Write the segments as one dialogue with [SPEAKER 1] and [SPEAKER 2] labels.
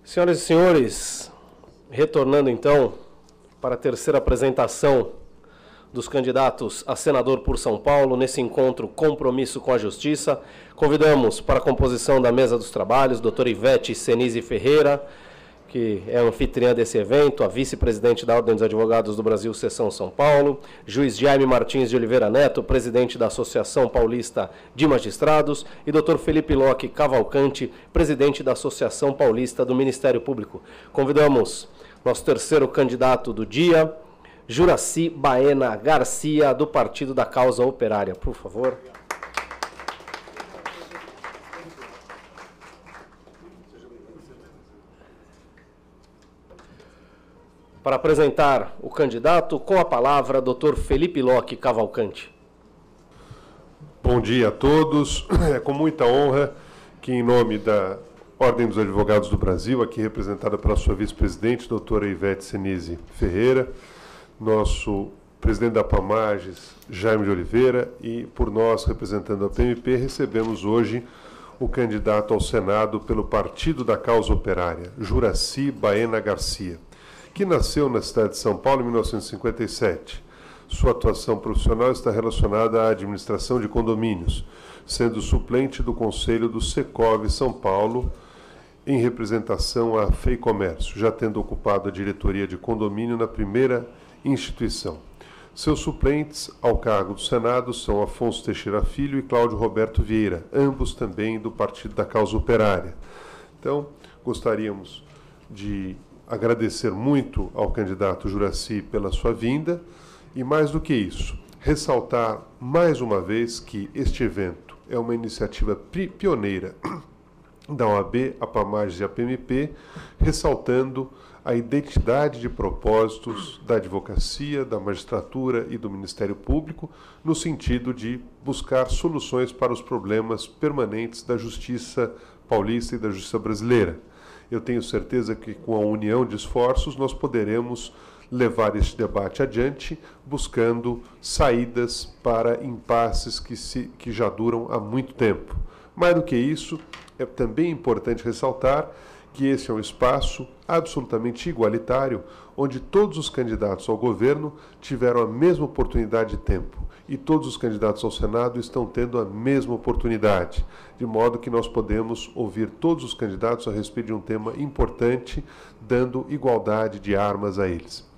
[SPEAKER 1] Senhoras e senhores, retornando então para a terceira apresentação dos candidatos a senador por São Paulo, nesse encontro Compromisso com a Justiça, convidamos para a composição da mesa dos trabalhos, doutora Ivete Senise Ferreira, que é a anfitriã desse evento, a vice-presidente da Ordem dos Advogados do Brasil, Seção São Paulo, juiz Jaime Martins de Oliveira Neto, presidente da Associação Paulista de Magistrados, e doutor Felipe Locke Cavalcante, presidente da Associação Paulista do Ministério Público. Convidamos nosso terceiro candidato do dia, Juracy Baena Garcia, do Partido da Causa Operária. Por favor. Para apresentar o candidato, com a palavra, doutor Felipe Locke Cavalcante.
[SPEAKER 2] Bom dia a todos. É com muita honra que, em nome da Ordem dos Advogados do Brasil, aqui representada pela sua vice-presidente, doutora Ivete Senise Ferreira, nosso presidente da Pamages, Jaime de Oliveira, e por nós, representando a PMP, recebemos hoje o candidato ao Senado pelo Partido da Causa Operária, Juracy Baena Garcia, que nasceu na cidade de São Paulo em 1957. Sua atuação profissional está relacionada à administração de condomínios, sendo suplente do Conselho do Secov São Paulo, em representação à FEIComércio, já tendo ocupado a diretoria de condomínio na primeira instituição. Seus suplentes ao cargo do Senado são Afonso Teixeira Filho e Cláudio Roberto Vieira, ambos também do Partido da Causa Operária. Então, gostaríamos de agradecer muito ao candidato Juracy pela sua vinda e, mais do que isso, ressaltar mais uma vez que este evento é uma iniciativa pioneira da OAB, a Pamages e a PMP, ressaltando a identidade de propósitos da advocacia, da magistratura e do Ministério Público, no sentido de buscar soluções para os problemas permanentes da justiça paulista e da justiça brasileira. Eu tenho certeza que, com a união de esforços, nós poderemos levar este debate adiante, buscando saídas para impasses que já duram há muito tempo. Mais do que isso, é também importante ressaltar que esse é um espaço absolutamente igualitário, onde todos os candidatos ao governo tiveram a mesma oportunidade de tempo e todos os candidatos ao Senado estão tendo a mesma oportunidade, de modo que nós podemos ouvir todos os candidatos a respeito de um tema importante, dando igualdade de armas a eles.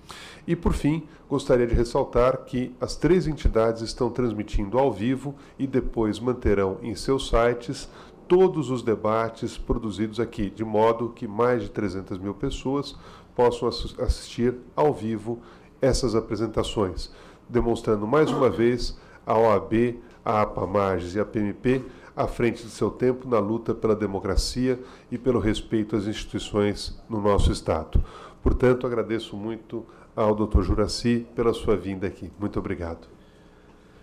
[SPEAKER 2] E, por fim, gostaria de ressaltar que as três entidades estão transmitindo ao vivo e depois manterão em seus sites todos os debates produzidos aqui, de modo que mais de 300 mil pessoas possam assistir ao vivo essas apresentações, demonstrando mais uma vez a OAB, a Pamages e a PMP à frente de seu tempo na luta pela democracia e pelo respeito às instituições no nosso Estado. Portanto, agradeço muito ao doutor Juracy pela sua vinda aqui. Muito obrigado.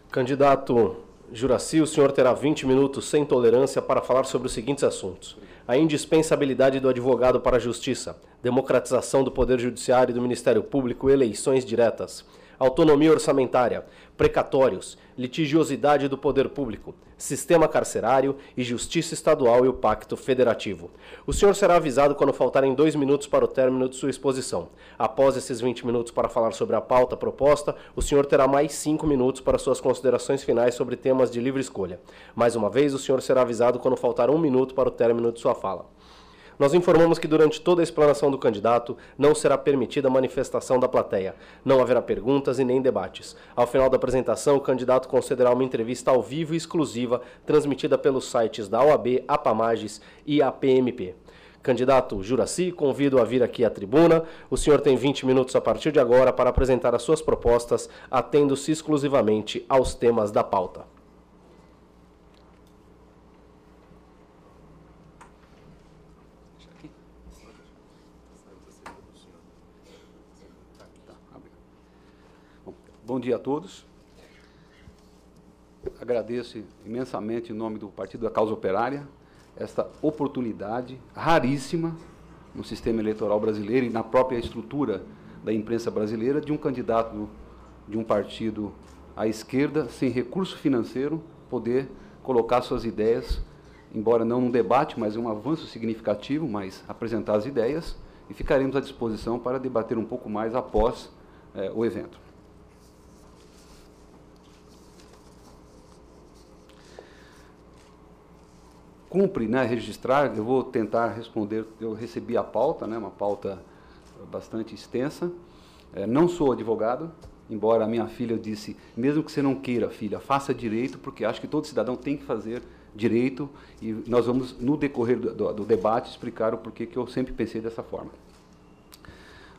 [SPEAKER 1] Candidato Juracy, o senhor terá 20 minutos sem tolerância para falar sobre os seguintes assuntos: a indispensabilidade do advogado para a justiça, democratização do Poder Judiciário e do Ministério Público, eleições diretas, autonomia orçamentária, precatórios, litigiosidade do poder público, sistema carcerário e justiça estadual e o pacto federativo. O senhor será avisado quando faltarem 2 minutos para o término de sua exposição. Após esses 20 minutos para falar sobre a pauta proposta, o senhor terá mais 5 minutos para suas considerações finais sobre temas de livre escolha. Mais uma vez, o senhor será avisado quando faltar 1 minuto para o término de sua fala. Nós informamos que durante toda a explanação do candidato não será permitida a manifestação da plateia. Não haverá perguntas e nem debates. Ao final da apresentação, o candidato concederá uma entrevista ao vivo e exclusiva, transmitida pelos sites da OAB, a Pamages e a PMP. Candidato Juracy, convido a vir aqui à tribuna. O senhor tem 20 minutos a partir de agora para apresentar as suas propostas, atendo-se exclusivamente aos temas da pauta.
[SPEAKER 3] Bom dia a todos. Agradeço imensamente, em nome do Partido da Causa Operária, esta oportunidade raríssima no sistema eleitoral brasileiro e na própria estrutura da imprensa brasileira de um candidato de um partido à esquerda, sem recurso financeiro, poder colocar suas ideias embora não um debate, mas um avanço significativo, mas apresentar as ideias, e ficaremos à disposição para debater um pouco mais após o evento. Cumpre, né, registrar, eu vou tentar responder, eu recebi a pauta, né, uma pauta bastante extensa, não sou advogado, embora a minha filha disse, mesmo que você não queira, filha, faça direito, porque acho que todo cidadão tem que fazer direito, e nós vamos, no decorrer do debate, explicar o porquê que eu sempre pensei dessa forma.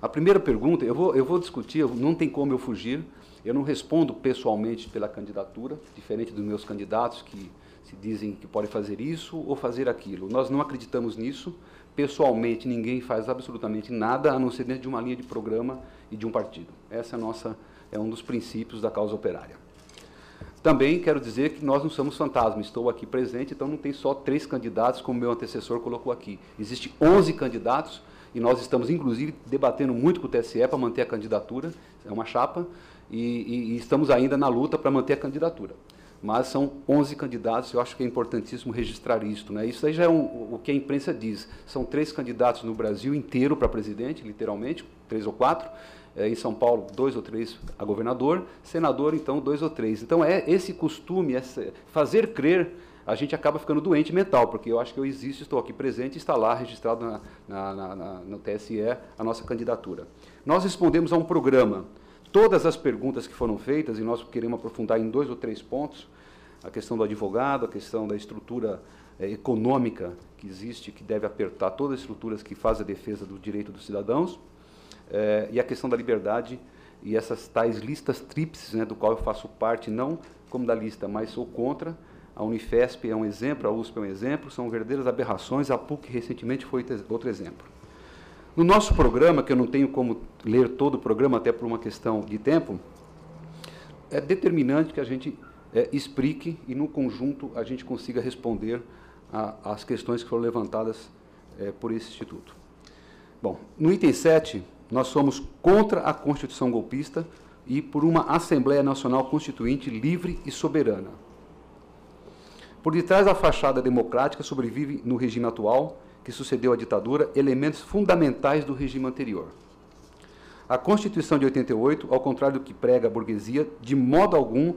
[SPEAKER 3] A primeira pergunta, eu vou discutir, não tem como eu fugir, eu não respondo pessoalmente pela candidatura, diferente dos meus candidatos que se dizem que podem fazer isso ou fazer aquilo. Nós não acreditamos nisso, pessoalmente ninguém faz absolutamente nada, a não ser dentro de uma linha de programa e de um partido. Essa é um dos princípios da causa operária. Também quero dizer que nós não somos fantasmas, estou aqui presente, então não tem só 3 candidatos, como meu antecessor colocou aqui. Existem 11 candidatos, e nós estamos, inclusive, debatendo muito com o TSE para manter a candidatura, é uma chapa, e estamos ainda na luta para manter a candidatura. Mas são 11 candidatos, eu acho que é importantíssimo registrar isso, né? Isso aí já é o que a imprensa diz. São 3 candidatos no Brasil inteiro para presidente, literalmente, 3 ou 4. Em São Paulo, 2 ou 3 a governador. Senador, então, 2 ou 3. Então, esse costume, fazer crer, a gente acaba ficando doente mental, porque eu acho que eu existo, estou aqui presente, está lá registrado no TSE a nossa candidatura. Nós respondemos a um programa. Todas as perguntas que foram feitas, e nós queremos aprofundar em 2 ou 3 pontos, a questão do advogado, a questão da estrutura econômica que existe, que deve apertar todas as estruturas que fazem a defesa do direito dos cidadãos, e a questão da liberdade e essas tais listas tríplices, né, do qual eu faço parte, não como da lista, mas sou contra. A Unifesp é um exemplo, a USP é um exemplo, são verdadeiras aberrações, a PUC recentemente foi outro exemplo. No nosso programa, que eu não tenho como ler todo o programa, até por uma questão de tempo, é determinante que a gente explique e, no conjunto, a gente consiga responder às questões que foram levantadas por esse Instituto. Bom, no item 7, nós somos contra a Constituição golpista e por uma Assembleia Nacional Constituinte livre e soberana. Por detrás da fachada democrática sobrevive, no regime atual, que sucedeu à ditadura, elementos fundamentais do regime anterior. A Constituição de 88, ao contrário do que prega a burguesia, de modo algum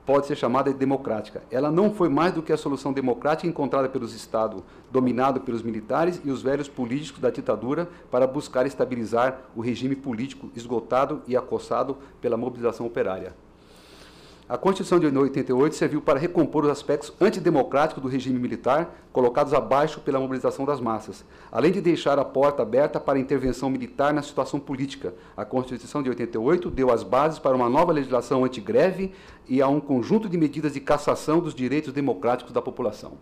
[SPEAKER 3] pode ser chamada de democrática. Ela não foi mais do que a solução democrática encontrada pelos Estados, dominado pelos militares e os velhos políticos da ditadura para buscar estabilizar o regime político esgotado e acossado pela mobilização operária. A Constituição de 88 serviu para recompor os aspectos antidemocráticos do regime militar, colocados abaixo pela mobilização das massas, além de deixar a porta aberta para a intervenção militar na situação política. A Constituição de 88 deu as bases para uma nova legislação antigreve e a um conjunto de medidas de cassação dos direitos democráticos da população.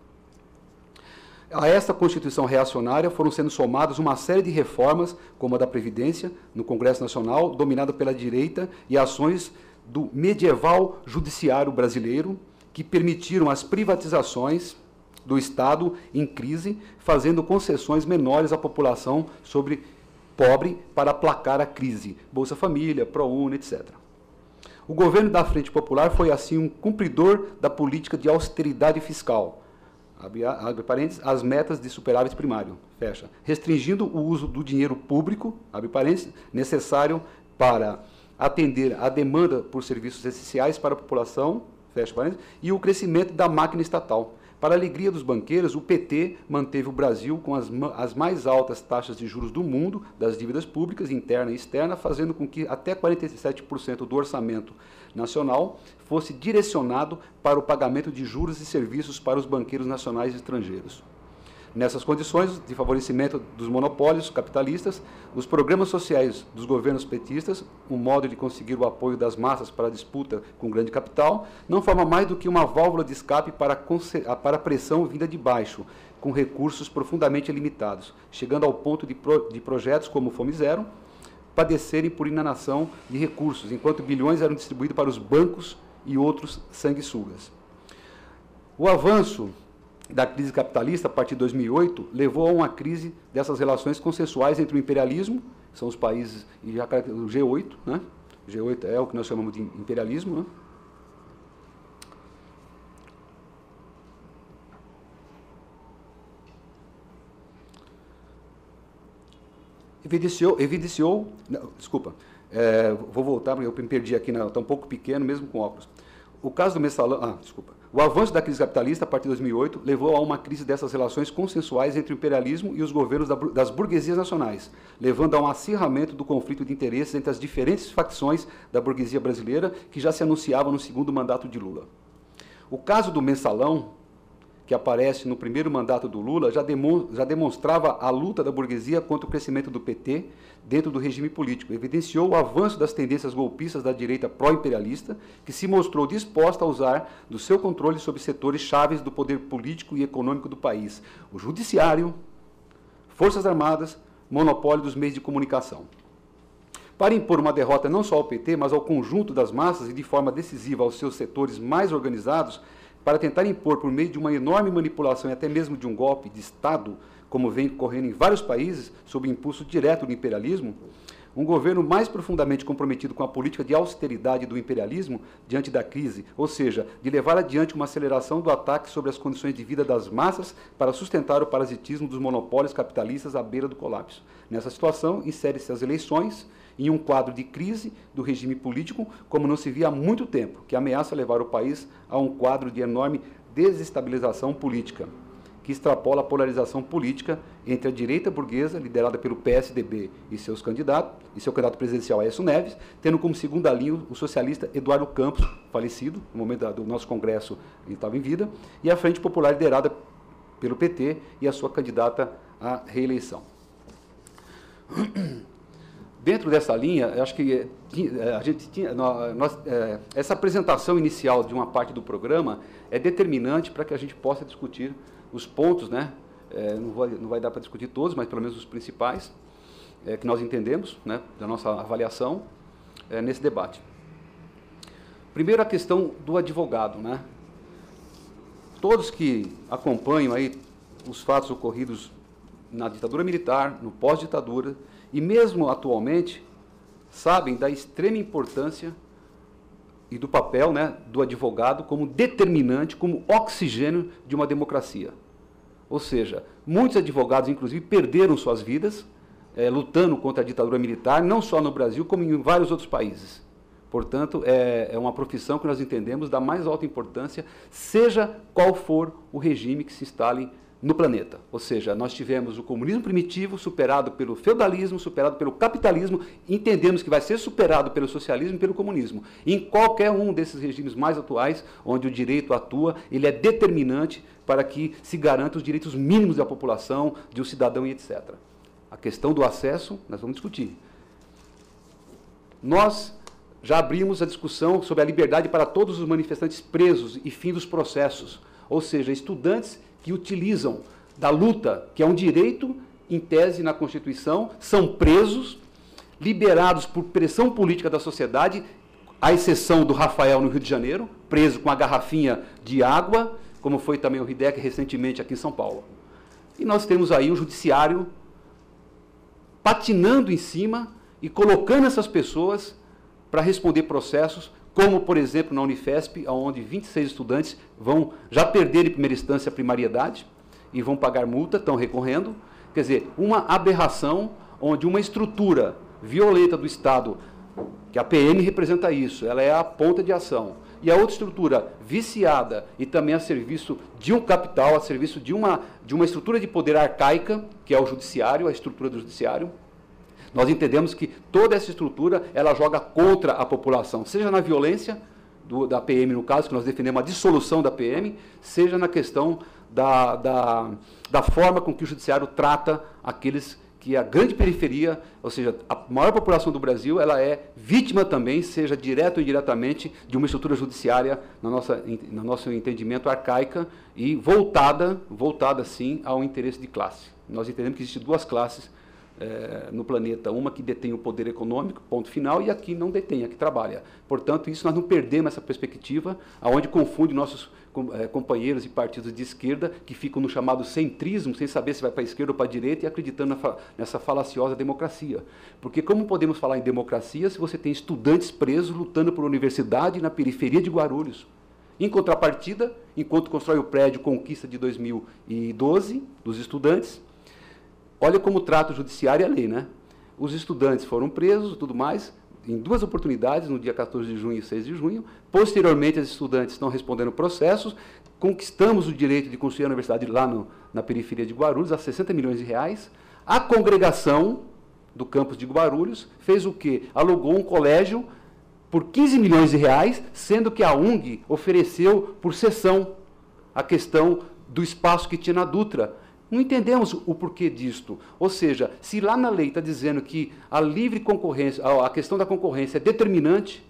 [SPEAKER 3] A esta Constituição reacionária foram sendo somadas uma série de reformas, como a da Previdência, no Congresso Nacional, dominado pela direita, e ações do medieval judiciário brasileiro, que permitiram as privatizações do Estado em crise, fazendo concessões menores à população pobre para aplacar a crise. Bolsa Família, ProUni, etc. O governo da Frente Popular foi, assim, um cumpridor da política de austeridade fiscal, abre parênteses, as metas de superávit primário, fecha, restringindo o uso do dinheiro público, abre parênteses, necessário para atender a demanda por serviços essenciais para a população, fecha parênteses, e o crescimento da máquina estatal. Para a alegria dos banqueiros, o PT manteve o Brasil com as mais altas taxas de juros do mundo, das dívidas públicas, interna e externa, fazendo com que até 47% do orçamento nacional fosse direcionado para o pagamento de juros e serviços para os banqueiros nacionais e estrangeiros. Nessas condições de favorecimento dos monopólios capitalistas, os programas sociais dos governos petistas, um modo de conseguir o apoio das massas para a disputa com o grande capital, não forma mais do que uma válvula de escape para a pressão vinda de baixo, com recursos profundamente limitados, chegando ao ponto de projetos como o Fome Zero padecerem por inanação de recursos, enquanto bilhões eram distribuídos para os bancos e outros sanguessugas. O avanço da crise capitalista, a partir de 2008, levou a uma crise dessas relações consensuais entre o imperialismo, que são os países, e já o G8, né? O G8 é o que nós chamamos de imperialismo, né? vou voltar, porque eu me perdi aqui, está um pouco pequeno, mesmo com óculos. O caso do mensalão, o avanço da crise capitalista, a partir de 2008, levou a uma crise dessas relações consensuais entre o imperialismo e os governos das burguesias nacionais, levando a um acirramento do conflito de interesses entre as diferentes facções da burguesia brasileira, que já se anunciavam no segundo mandato de Lula. O caso do mensalão, que aparece no primeiro mandato do Lula, já demonstrava a luta da burguesia contra o crescimento do PT dentro do regime político. Evidenciou o avanço das tendências golpistas da direita pró-imperialista, que se mostrou disposta a usar do seu controle sobre setores chaves do poder político e econômico do país: o judiciário, forças armadas, monopólio dos meios de comunicação. Para impor uma derrota não só ao PT, mas ao conjunto das massas e de forma decisiva aos seus setores mais organizados, para tentar impor, por meio de uma enorme manipulação e até mesmo de um golpe de Estado, como vem ocorrendo em vários países, sob impulso direto do imperialismo, um governo mais profundamente comprometido com a política de austeridade do imperialismo diante da crise, ou seja, de levar adiante uma aceleração do ataque sobre as condições de vida das massas para sustentar o parasitismo dos monopólios capitalistas à beira do colapso. Nessa situação, insere-se as eleições em um quadro de crise do regime político, como não se via há muito tempo, que ameaça levar o país a um quadro de enorme desestabilização política, que extrapola a polarização política entre a direita burguesa, liderada pelo PSDB e seu candidato presidencial Aécio Neves, tendo como segunda linha o socialista Eduardo Campos, falecido, no momento do nosso congresso ele estava em vida, e a Frente Popular, liderada pelo PT e a sua candidata à reeleição. Dentro dessa linha, eu acho que essa apresentação inicial de uma parte do programa é determinante para que a gente possa discutir os pontos, né? Não vai dar para discutir todos, mas pelo menos os principais, que nós entendemos, né, da nossa avaliação nesse debate. Primeiro, a questão do advogado, né? Todos que acompanham aí os fatos ocorridos na ditadura militar, no pós-ditadura, e mesmo atualmente, sabem da extrema importância e do papel, né, do advogado como determinante, como oxigênio de uma democracia. Ou seja, muitos advogados, inclusive, perderam suas vidas lutando contra a ditadura militar, não só no Brasil, como em vários outros países. Portanto, é uma profissão que nós entendemos da mais alta importância, seja qual for o regime que se instale no planeta. Ou seja, nós tivemos o comunismo primitivo superado pelo feudalismo, superado pelo capitalismo, entendemos que vai ser superado pelo socialismo e pelo comunismo. Em qualquer um desses regimes mais atuais, onde o direito atua, ele é determinante para que se garanta os direitos mínimos da população, de um cidadão e etc. A questão do acesso, nós vamos discutir. Nós já abrimos a discussão sobre a liberdade para todos os manifestantes presos e fim dos processos, ou seja, estudantes que utilizam da luta, que é um direito em tese na Constituição, são presos, liberados por pressão política da sociedade, à exceção do Rafael no Rio de Janeiro, preso com a garrafinha de água, como foi também o Hideck recentemente aqui em São Paulo. E nós temos aí o judiciário patinando em cima e colocando essas pessoas para responder processos, como, por exemplo, na Unifesp, onde 26 estudantes já perderam em primeira instância a primariedade e vão pagar multa, estão recorrendo. Quer dizer, uma aberração onde uma estrutura violenta do Estado, que a PM representa isso, ela é a ponta de ação, e a outra estrutura viciada e também a serviço de um capital, a serviço de uma estrutura de poder arcaica, que é o judiciário, a estrutura do judiciário. Nós entendemos que toda essa estrutura, ela joga contra a população, seja na violência da PM, no caso, que nós defendemos a dissolução da PM, seja na questão da forma com que o judiciário trata aqueles que a grande periferia, ou seja, a maior população do Brasil, ela é vítima também, seja direto ou indiretamente, de uma estrutura judiciária, no nosso entendimento, arcaica e voltada sim, ao interesse de classe. Nós entendemos que existem duas classes no planeta, uma que detém o poder econômico, ponto final, e aqui não detém, aqui trabalha. Portanto, isso nós não perdemos essa perspectiva, aonde confunde nossos companheiros e partidos de esquerda, que ficam no chamado centrismo, sem saber se vai para a esquerda ou para a direita, e acreditando nessa falaciosa democracia. Porque como podemos falar em democracia se você tem estudantes presos lutando por universidade na periferia de Guarulhos? Em contrapartida, enquanto constrói o prédio Conquista de 2012, dos estudantes, olha como trata o judiciário e a lei, né? os estudantes foram presos e tudo mais, em 2 oportunidades, no dia 14 de junho e 6 de junho. Posteriormente, os estudantes estão respondendo processos. Conquistamos o direito de construir a universidade lá na periferia de Guarulhos, a 60 milhões de reais. A congregação do campus de Guarulhos fez o quê? Alugou um colégio por 15 milhões de reais, sendo que a UNG ofereceu por sessão a questão do espaço que tinha na Dutra. Não entendemos o porquê disto. Ou seja, se lá na lei está dizendo que a livre concorrência, a questão da concorrência é determinante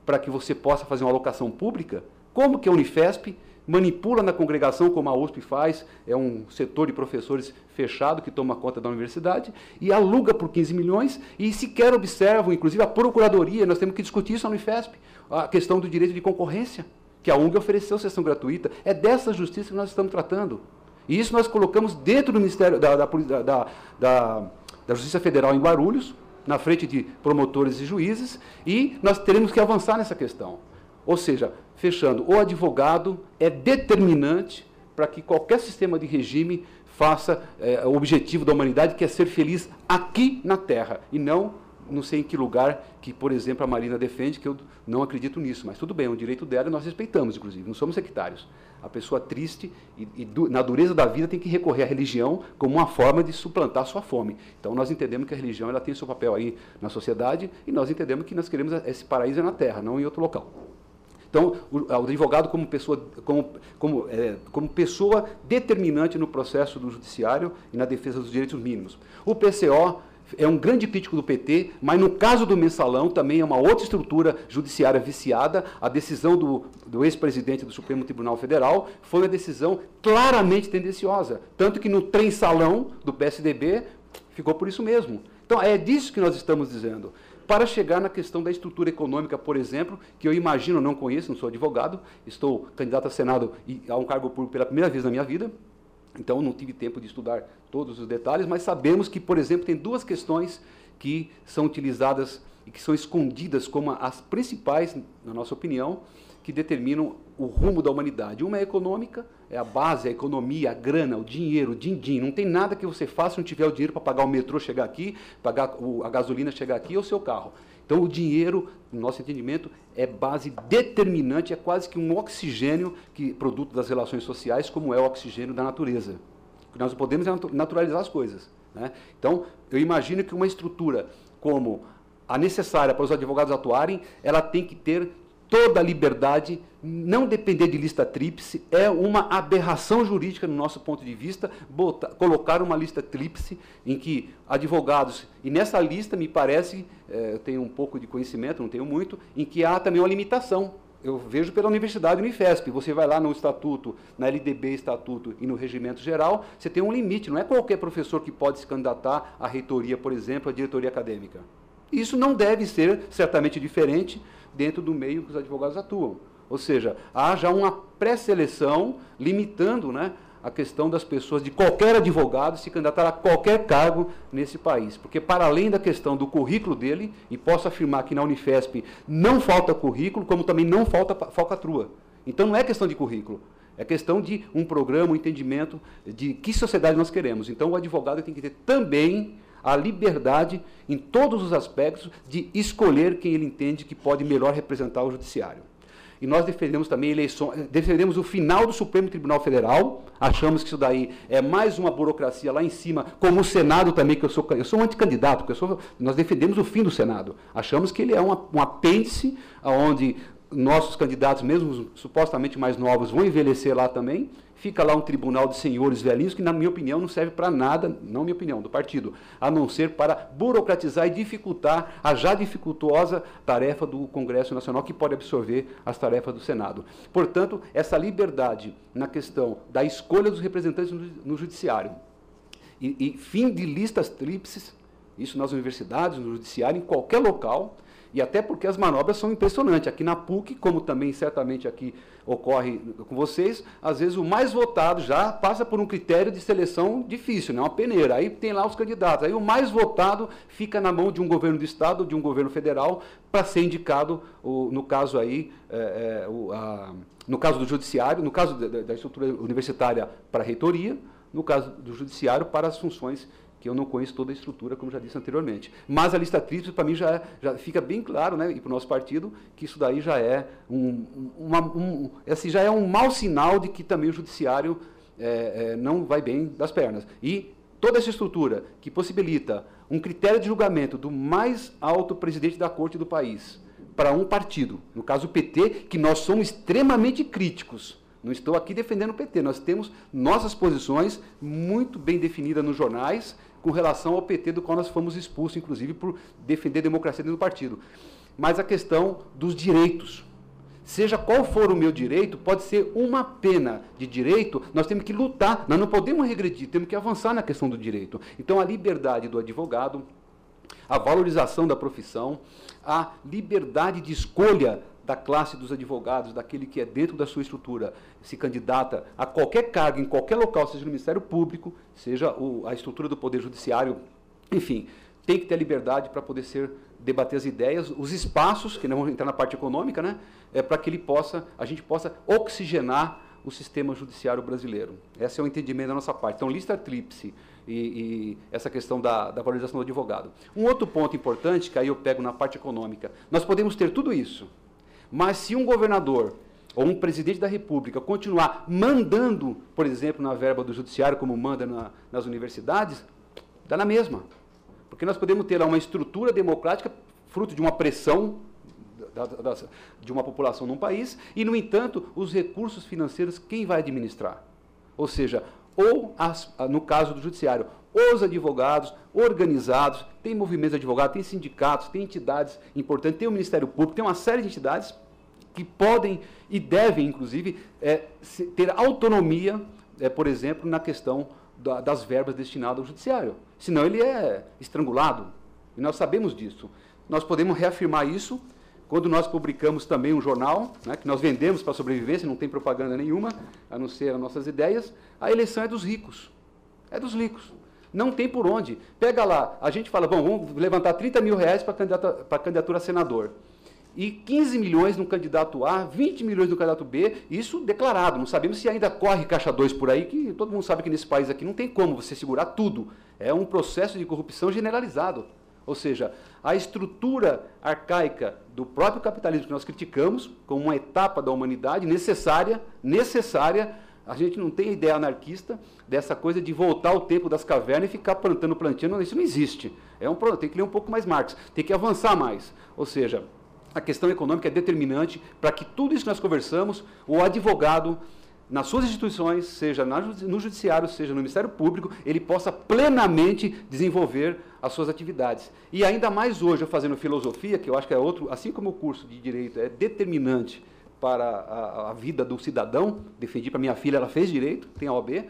[SPEAKER 3] para que você possa fazer uma alocação pública, como que a Unifesp manipula na congregação, como a USP faz, é um setor de professores fechado que toma conta da universidade, e aluga por 15 milhões, e sequer observam, inclusive a Procuradoria, nós temos que discutir isso na Unifesp, a questão do direito de concorrência, que a UNG ofereceu sessão gratuita. É dessa justiça que nós estamos tratando. E isso nós colocamos dentro do Ministério da Justiça Federal em Guarulhos, na frente de promotores e juízes, e nós teremos que avançar nessa questão. Ou seja, fechando, o advogado é determinante para que qualquer sistema de regime faça o objetivo da humanidade, que é ser feliz aqui na Terra, e não sei em que lugar que, por exemplo, a Marina defende, que eu não acredito nisso, mas tudo bem, é um direito dela e nós respeitamos, inclusive, não somos sectários. A pessoa triste na dureza da vida tem que recorrer à religião como uma forma de suplantar a sua fome. Então, nós entendemos que a religião ela tem o seu papel aí na sociedade e nós entendemos que nós queremos esse paraíso na Terra, não em outro local. Então, o advogado como pessoa determinante no processo do judiciário e na defesa dos direitos mínimos. O PCO é um grande crítico do PT, mas no caso do Mensalão também é uma outra estrutura judiciária viciada. A decisão do ex-presidente do Supremo Tribunal Federal foi uma decisão claramente tendenciosa, tanto que no trem-salão do PSDB ficou por isso mesmo. Então, é disso que nós estamos dizendo. Para chegar na questão da estrutura econômica, por exemplo, que eu imagino, não conheço, não sou advogado, estou candidato a Senado e a um cargo público pela primeira vez na minha vida, então não tive tempo de estudar todos os detalhes, mas sabemos que, por exemplo, tem 2 questões que são utilizadas e que são escondidas como as principais, na nossa opinião, que determinam o rumo da humanidade. Uma é econômica, é a base, a economia, a grana, o dinheiro, o din-din. Não tem nada que você faça se não tiver o dinheiro para pagar o metrô chegar aqui, pagar a gasolina chegar aqui ou o seu carro. Então, o dinheiro, no nosso entendimento, é base determinante, é quase que um oxigênio, produto das relações sociais, como é o oxigênio da natureza. Nós não podemos naturalizar as coisas, né? Então, eu imagino que uma estrutura como a necessária para os advogados atuarem, ela tem que ter toda a liberdade, não depender de lista tríplice, é uma aberração jurídica no nosso ponto de vista, colocar uma lista tríplice em que advogados, e nessa lista me parece, eu tenho um pouco de conhecimento, não tenho muito, em que há também uma limitação. Eu vejo pela Universidade Unifesp, você vai lá no Estatuto, na LDB Estatuto e no Regimento Geral, você tem um limite, não é qualquer professor que pode se candidatar à reitoria, por exemplo, à diretoria acadêmica. Isso não deve ser certamente diferente dentro do meio que os advogados atuam. Ou seja, há já uma pré-seleção limitando, né, a questão das pessoas, de qualquer advogado, se candidatar a qualquer cargo nesse país. Porque, para além da questão do currículo dele, e posso afirmar que na Unifesp não falta currículo, como também não falta falcatrua. Então, não é questão de currículo, é questão de um programa, um entendimento de que sociedade nós queremos. Então, o advogado tem que ter também a liberdade, em todos os aspectos, de escolher quem ele entende que pode melhor representar o judiciário. E nós defendemos também defendemos o final do Supremo Tribunal Federal, achamos que isso daí é mais uma burocracia lá em cima, como o Senado também, que eu sou um anticandidato, porque nós defendemos o fim do Senado. Achamos que ele é um apêndice, onde nossos candidatos, mesmo supostamente mais novos, vão envelhecer lá também. Fica lá um tribunal de senhores velhinhos que, na minha opinião, não serve para nada, não minha opinião, do partido, a não ser para burocratizar e dificultar a já dificultosa tarefa do Congresso Nacional, que pode absorver as tarefas do Senado. Portanto, essa liberdade na questão da escolha dos representantes no judiciário e fim de listas tríplices, isso nas universidades, no judiciário, em qualquer local, e até porque as manobras são impressionantes. Aqui na PUC, como também certamente aqui ocorre com vocês, às vezes o mais votado já passa por um critério de seleção difícil, né? Uma peneira. Aí tem lá os candidatos. Aí o mais votado fica na mão de um governo do Estado, de um governo federal, para ser indicado, no caso aí, no caso do judiciário, no caso da estrutura universitária para a reitoria, no caso do judiciário para as funções que eu não conheço toda a estrutura, como já disse anteriormente. Mas a lista tríplice, para mim, já fica bem claro, né, e para o nosso partido, que isso daí já é já é um mau sinal de que também o judiciário não vai bem das pernas. E toda essa estrutura que possibilita um critério de julgamento do mais alto presidente da corte do país para um partido, no caso o PT, que nós somos extremamente críticos. Não estou aqui defendendo o PT, nós temos nossas posições muito bem definidas nos jornais com relação ao PT, do qual nós fomos expulsos, inclusive, por defender a democracia dentro do partido. Mas a questão dos direitos. Seja qual for o meu direito, pode ser uma pena de direito, nós temos que lutar, nós não podemos regredir, temos que avançar na questão do direito. Então, a liberdade do advogado, a valorização da profissão, a liberdade de escolha da classe dos advogados, daquele que é dentro da sua estrutura, se candidata a qualquer cargo, em qualquer local, seja no Ministério Público, seja a estrutura do Poder Judiciário, enfim, tem que ter liberdade para poder debater as ideias, os espaços, que não vão entrar na parte econômica, né, para que a gente possa oxigenar o sistema judiciário brasileiro. Esse é o entendimento da nossa parte. Então, lista tríplice e essa questão da valorização do advogado. Um outro ponto importante, que aí eu pego na parte econômica, nós podemos ter tudo isso, mas se um governador ou um presidente da República continuar mandando, por exemplo, na verba do judiciário, como manda nas universidades, dá na mesma. Porque nós podemos ter lá uma estrutura democrática fruto de uma pressão de uma população num país e, no entanto, os recursos financeiros, quem vai administrar? Ou seja, no caso do judiciário, os advogados organizados, tem movimentos de advogados, tem sindicatos, tem entidades importantes, tem o Ministério Público, tem uma série de entidades que podem e devem, inclusive, ter autonomia, por exemplo, na questão das verbas destinadas ao judiciário. Senão ele é estrangulado, e nós sabemos disso. Nós podemos reafirmar isso quando nós publicamos também um jornal, né, que nós vendemos para a sobrevivência, não tem propaganda nenhuma, a não ser as nossas ideias. A eleição é dos ricos. É dos ricos. Não tem por onde. Pega lá, a gente fala, bom, vamos levantar 30 mil reais para a candidatura a senador. E 15 milhões no candidato A, 20 milhões no candidato B, isso declarado. Não sabemos se ainda corre caixa 2 por aí, que todo mundo sabe que nesse país aqui não tem como você segurar tudo. É um processo de corrupção generalizado. Ou seja, a estrutura arcaica do próprio capitalismo que nós criticamos como uma etapa da humanidade necessária, a gente não tem ideia anarquista dessa coisa de voltar ao tempo das cavernas e ficar plantando plantinha, isso não existe. Tem que ler um pouco mais Marx, tem que avançar mais. Ou seja, a questão econômica é determinante para que tudo isso que nós conversamos, o advogado, nas suas instituições, seja no judiciário, seja no Ministério Público, ele possa plenamente desenvolver as suas atividades. E ainda mais hoje, eu fazendo filosofia, que eu acho que é outro, assim como o curso de Direito é determinante para a vida do cidadão, defendi para minha filha, ela fez Direito, tem a OAB,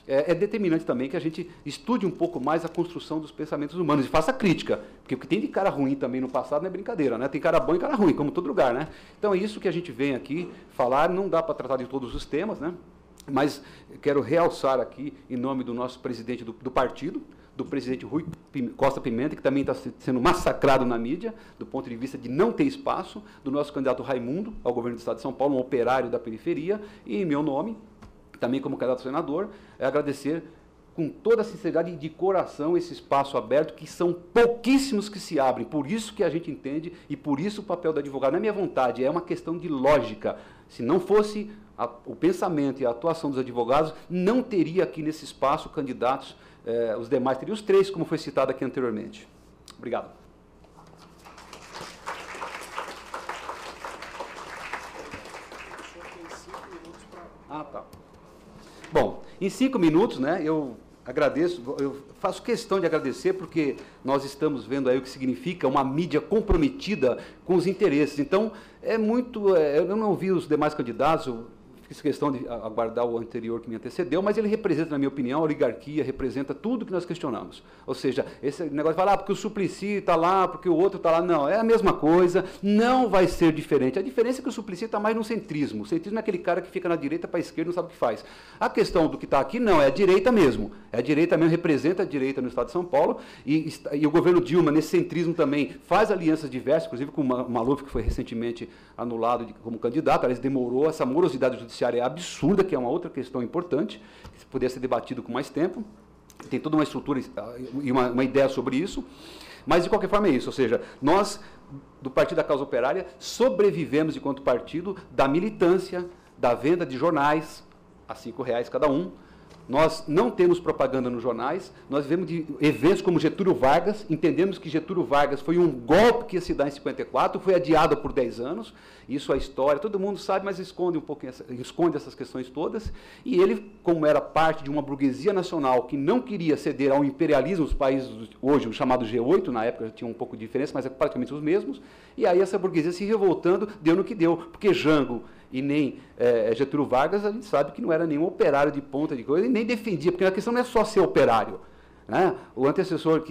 [SPEAKER 3] é determinante também que a gente estude um pouco mais a construção dos pensamentos humanos e faça crítica, porque o que tem de cara ruim também no passado não é brincadeira, né? Tem cara bom e cara ruim, como todo lugar, né? Então é isso que a gente vem aqui falar, não dá para tratar de todos os temas, né? Mas quero realçar aqui, em nome do nosso presidente do partido, do presidente Rui Costa Pimenta, que também está sendo massacrado na mídia, do ponto de vista de não ter espaço, do nosso candidato Raimundo, ao governo do Estado de São Paulo, um operário da periferia, e em meu nome, também como candidato a senador, agradecer com toda a sinceridade e de coração esse espaço aberto, que são pouquíssimos que se abrem, por isso que a gente entende e por isso o papel do advogado não é minha vontade, é uma questão de lógica. Se não fosse o pensamento e a atuação dos advogados, não teria aqui nesse espaço candidatos, os demais teriam os 3, como foi citado aqui anteriormente. Obrigado. Tá. Bom, em 5 minutos, né, eu agradeço, eu faço questão de agradecer porque nós estamos vendo aí o que significa uma mídia comprometida com os interesses. Então, eu não vi os demais candidatos, eu fiz questão de aguardar o anterior que me antecedeu, mas ele representa, na minha opinião, a oligarquia, representa tudo que nós questionamos. Ou seja, esse negócio de falar, porque o Suplicy está lá, porque o outro está lá, não, é a mesma coisa, não vai ser diferente. A diferença é que o Suplicy está mais no centrismo. O centrismo é aquele cara que fica na direita para a esquerda e não sabe o que faz. A questão do que está aqui, não, é a direita mesmo. É a direita mesmo, representa a direita no Estado de São Paulo, e o governo Dilma, nesse centrismo também, faz alianças diversas, inclusive com o Maluf, que foi recentemente anulado como candidato, aliás, demorou, essa morosidade judiciária é absurda, que é uma outra questão importante, que poderia ser debatido com mais tempo. tem toda uma estrutura e uma ideia sobre isso, mas de qualquer forma é isso, ou seja, nós, do Partido da Causa Operária, sobrevivemos enquanto partido da militância, da venda de jornais, a R$5 cada um. Nós não temos propaganda nos jornais, nós vivemos de eventos como Getúlio Vargas, entendemos que Getúlio Vargas foi um golpe que ia se dar em 54, foi adiado por 10 anos, isso é a história, todo mundo sabe, mas esconde um pouquinho, esconde essas questões todas, e ele, como era parte de uma burguesia nacional que não queria ceder ao imperialismo dos países, hoje o chamado G8, na época tinha um pouco de diferença, mas é praticamente os mesmos, e aí essa burguesia se revoltando, deu no que deu, porque Jango e nem Getúlio Vargas, a gente sabe que não era nenhum operário de ponta de coisa, e nem defendia, porque a questão não é só ser operário. Né? O antecessor,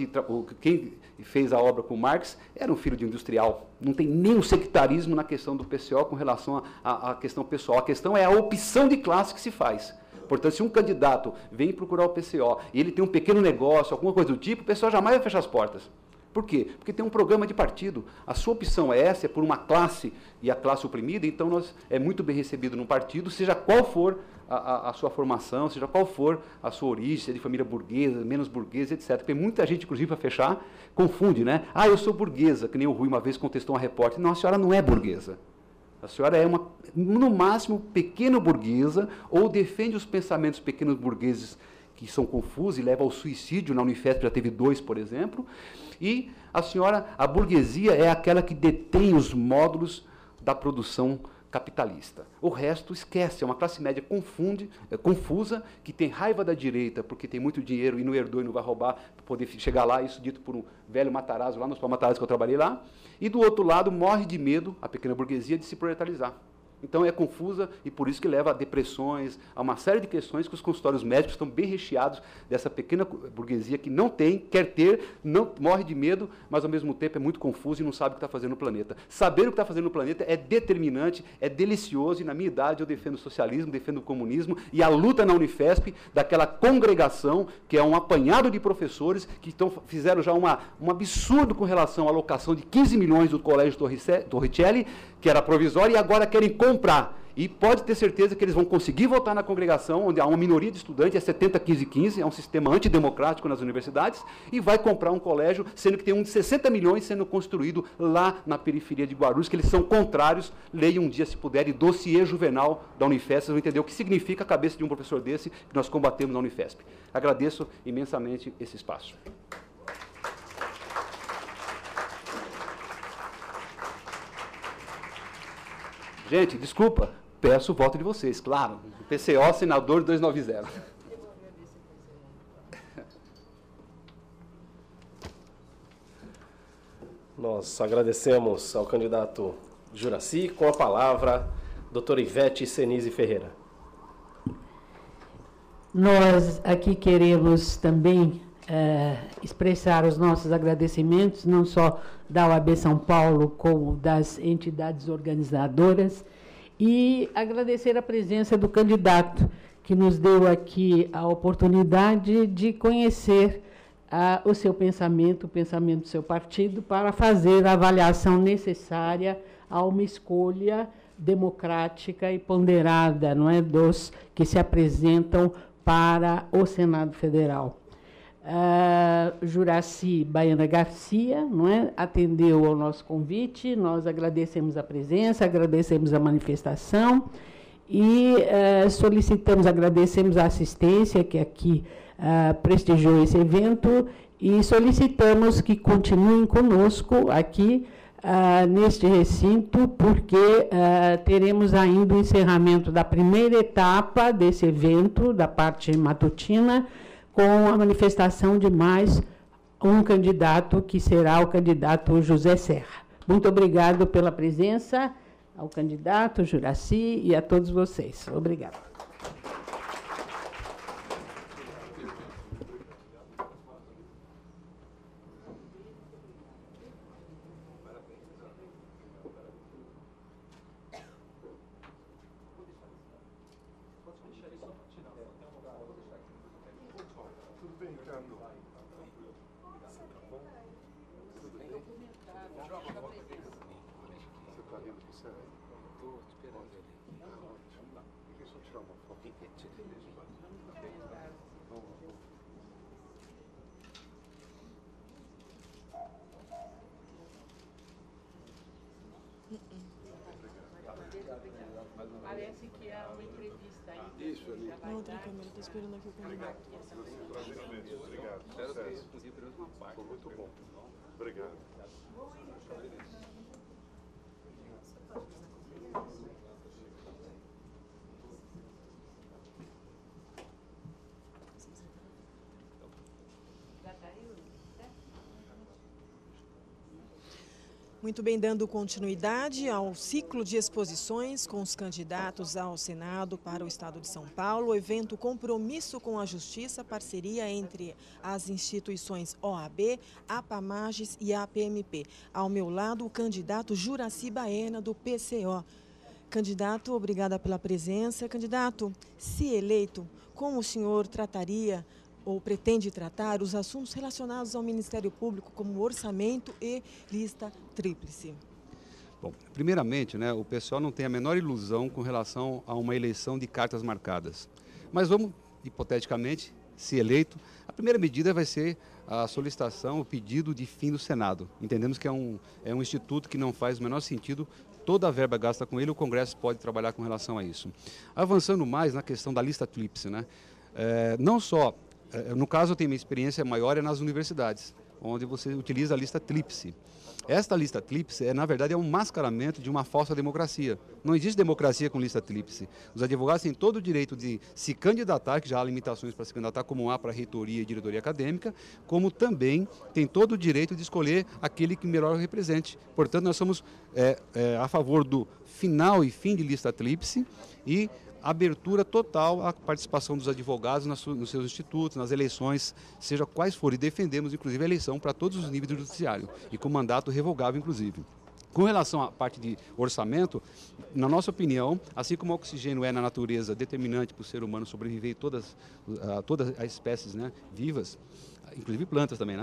[SPEAKER 3] quem fez a obra com Marx, era um filho de industrial. Não tem nenhum sectarismo na questão do PCO com relação à questão pessoal. A questão é a opção de classe que se faz. Portanto, se um candidato vem procurar o PCO e ele tem um pequeno negócio, alguma coisa do tipo, o PCO jamais vai fechar as portas. Por quê? Porque tem um programa de partido. A sua opção é essa, é por uma classe, e a classe oprimida, então é muito bem recebido num partido, seja qual for a sua formação, seja qual for a sua origem, se é de família burguesa, menos burguesa, etc. Porque muita gente, inclusive, para fechar, confunde, né? Ah, eu sou burguesa, que nem o Rui uma vez contestou uma repórter. Não, a senhora não é burguesa. A senhora é no máximo, pequena burguesa, ou defende os pensamentos pequenos burgueses que são confusos e levam ao suicídio. Na Unifesp já teve 2, por exemplo. E a burguesia é aquela que detém os módulos da produção capitalista. O resto esquece, é uma classe média confusa, que tem raiva da direita porque tem muito dinheiro e não herdou e não vai roubar para poder chegar lá, isso dito por um velho Matarazzo, lá no Hospital Matarazzo que eu trabalhei lá. E do outro lado morre de medo, a pequena burguesia, de se proletarizar. Então é confusa e por isso que leva a depressões, a uma série de questões que os consultórios médicos estão bem recheados dessa pequena burguesia que não tem, quer ter, não morre de medo, mas ao mesmo tempo é muito confuso e não sabe o que está fazendo no planeta. Saber o que está fazendo no planeta é determinante, é delicioso, e na minha idade eu defendo o socialismo, defendo o comunismo, e a luta na Unifesp, daquela congregação, que é um apanhado de professores que fizeram já um absurdo com relação à alocação de 15 milhões do Colégio Torricelli, que era provisório, e agora querem comprar. E pode ter certeza que eles vão conseguir votar na congregação, onde há uma minoria de estudantes, é 70, 15, 15, é um sistema antidemocrático nas universidades, e vai comprar um colégio, sendo que tem um de 60 milhões sendo construído lá na periferia de Guarulhos, que eles são contrários. Leiam um dia, se puder, dossiê juvenal da Unifesp, vocês vão entender o que significa a cabeça de um professor desse que nós combatemos na Unifesp. Agradeço imensamente esse espaço. Gente, desculpa, peço o voto de vocês, claro. PCO, senador 290.
[SPEAKER 1] Nós agradecemos ao candidato Juracy. Com a palavra, doutora Ivete Senise Ferreira.
[SPEAKER 4] Nós aqui queremos também expressar os nossos agradecimentos, não só da OAB São Paulo, como das entidades organizadoras, e agradecer a presença do candidato, que nos deu aqui a oportunidade de conhecer o seu pensamento, o pensamento do seu partido, para fazer a avaliação necessária a uma escolha democrática e ponderada, não é, dos que se apresentam para o Senado Federal. Juracy Baiana Garcia, não é, atendeu ao nosso convite, nós agradecemos a presença, agradecemos a manifestação e agradecemos a assistência que aqui prestigiou esse evento e solicitamos que continuem conosco aqui neste recinto, porque teremos ainda o encerramento da primeira etapa desse evento, da parte matutina, com a manifestação de mais um candidato, que será o candidato José Serra. Muito obrigado pela presença, ao candidato Juracy e a todos vocês. Obrigada.
[SPEAKER 5] Na outra câmera, estou esperando aqui o candidato.
[SPEAKER 2] Obrigado. Foi muito bom. Obrigado.
[SPEAKER 5] Muito bem, dando continuidade ao ciclo de exposições com os candidatos ao Senado para o Estado de São Paulo, o evento Compromisso com a Justiça, parceria entre as instituições OAB, APAMAGES e APMP. Ao meu lado, o candidato Juracy Baena, do PCO. Candidato, obrigada pela presença. Candidato, se eleito, como o senhor trataria ou pretende tratar os assuntos relacionados ao Ministério Público, como orçamento e lista tríplice?
[SPEAKER 3] Bom, primeiramente, o pessoal não tem a menor ilusão com relação a uma eleição de cartas marcadas. Mas vamos, hipoteticamente, se eleito, a primeira medida vai ser a solicitação, o pedido de fim do Senado. Entendemos que é um instituto que não faz o menor sentido, toda a verba gasta com ele, o Congresso pode trabalhar com relação a isso. Avançando mais na questão da lista tríplice, não só... No caso, eu tenho minha experiência maior nas universidades, onde você utiliza a lista tríplice. Esta lista tríplice, na verdade, é um mascaramento de uma falsa democracia. Não existe democracia com lista tríplice. Os advogados têm todo o direito de se candidatar, que já há limitações para se candidatar, como há para a reitoria e diretoria acadêmica, como também tem todo o direito de escolher aquele que melhor represente. Portanto, nós somos a favor do final e fim de lista tríplice e abertura total à participação dos advogados nos seus institutos, nas eleições, seja quais forem. E defendemos, inclusive, a eleição para todos os níveis do judiciário e com mandato revogável, inclusive. Com relação à parte de orçamento, na nossa opinião, assim como o oxigênio é na natureza determinante para o ser humano sobreviver e todas as espécies vivas, inclusive plantas também,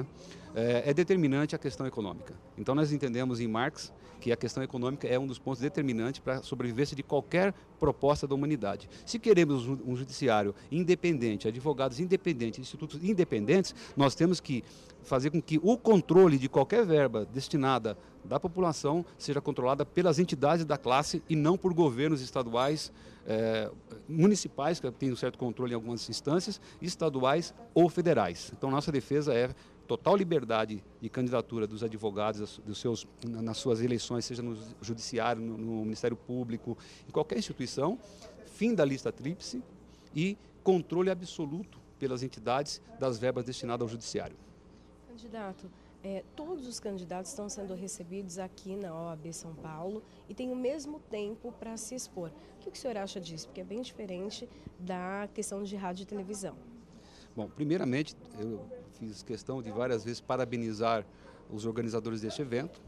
[SPEAKER 3] é determinante a questão econômica. Então nós entendemos em Marx que a questão econômica é um dos pontos determinantes para a sobrevivência de qualquer proposta da humanidade. Se queremos um judiciário independente, advogados independentes, institutos independentes, nós temos que fazer com que o controle de qualquer verba destinada da população seja controlada pelas entidades da classe e não por governos estaduais, municipais, que têm um certo controle em algumas instâncias, estaduais ou federais. Então nossa defesa é total liberdade de candidatura dos advogados nas suas eleições, seja no judiciário, no Ministério Público, em qualquer instituição, fim da lista tríplice e controle absoluto pelas entidades das verbas destinadas ao judiciário.
[SPEAKER 6] Candidato, todos os candidatos estão sendo recebidos aqui na OAB São Paulo e têm o mesmo tempo para se expor. O que o senhor acha disso? Porque é bem diferente da questão de rádio e televisão.
[SPEAKER 3] Bom, primeiramente, eu fiz questão de várias vezes parabenizar os organizadores deste evento.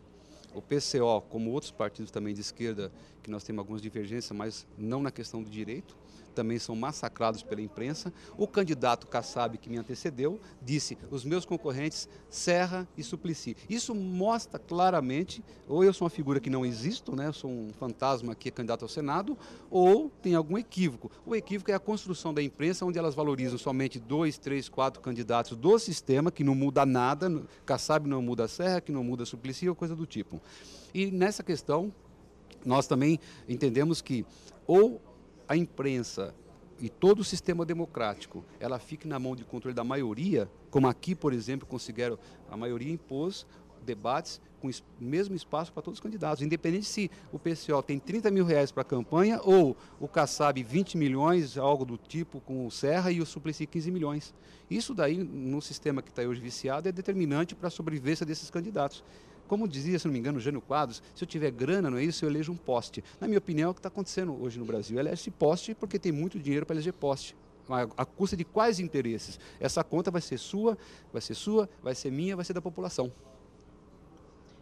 [SPEAKER 3] O PCO, como outros partidos também de esquerda, que nós temos algumas divergências, mas não na questão do direito, também são massacrados pela imprensa. O candidato Kassab, que me antecedeu, disse: os meus concorrentes Serra e Suplicy. Isso mostra claramente, ou eu sou uma figura que não existo, eu sou um fantasma que é candidato ao Senado, ou tem algum equívoco. O equívoco é a construção da imprensa, onde elas valorizam somente 2, 3, 4 candidatos do sistema, que não muda nada, Kassab não muda Serra, que não muda Suplicy, ou coisa do tipo. E nessa questão, nós também entendemos que ou a imprensa e todo o sistema democrático, ela fica na mão de controle da maioria, como aqui, por exemplo, conseguiram, a maioria impôs debates com o mesmo espaço para todos os candidatos, independente se o PCO tem 30 mil reais para a campanha ou o Kassab 20 milhões, algo do tipo, com o Serra, e o Suplicy 15 milhões. Isso daí, no sistema que está hoje viciado, é determinante para a sobrevivência desses candidatos. Como dizia, se não me engano, o Jânio Quadros, se eu tiver grana, não é isso, eu elejo um poste. Na minha opinião, é o que está acontecendo hoje no Brasil. Elege esse poste porque tem muito dinheiro para eleger poste. A custa de quais interesses? Essa conta vai ser sua, vai ser minha, vai ser da população.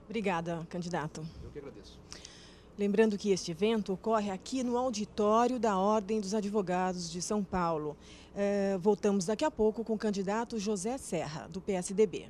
[SPEAKER 5] Obrigada, candidato.
[SPEAKER 3] Eu que agradeço.
[SPEAKER 5] Lembrando que este evento ocorre aqui no auditório da Ordem dos Advogados de São Paulo. Voltamos daqui a pouco com o candidato José Serra, do PSDB.